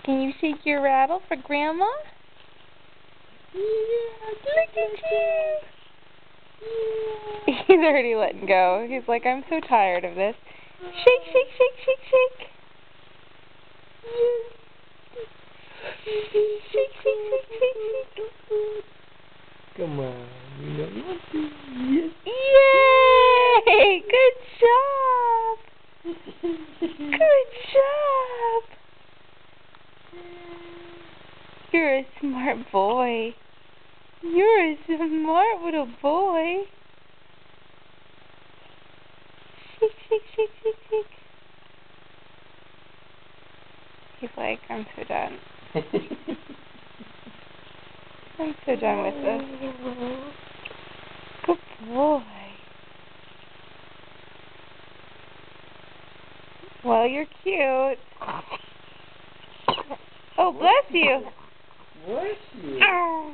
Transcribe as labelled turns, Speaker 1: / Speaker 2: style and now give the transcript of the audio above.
Speaker 1: Can you shake your rattle for Grandma?
Speaker 2: Yeah,
Speaker 1: Look at you! Yeah. He's already letting go. He's like, I'm so tired of this. Shake, shake, shake, shake, shake. Shake, shake, shake, shake, shake.
Speaker 2: Come on, you know you want to. Yes.
Speaker 1: Yay! Good job! Good job! You're a smart boy. You're a smart little boy. Shake, shake, shake, shake, shake. He's like, I'm so done. I'm so done with this. Good boy. Well, you're cute. Oh, bless you.
Speaker 2: Bless you.
Speaker 1: Ow.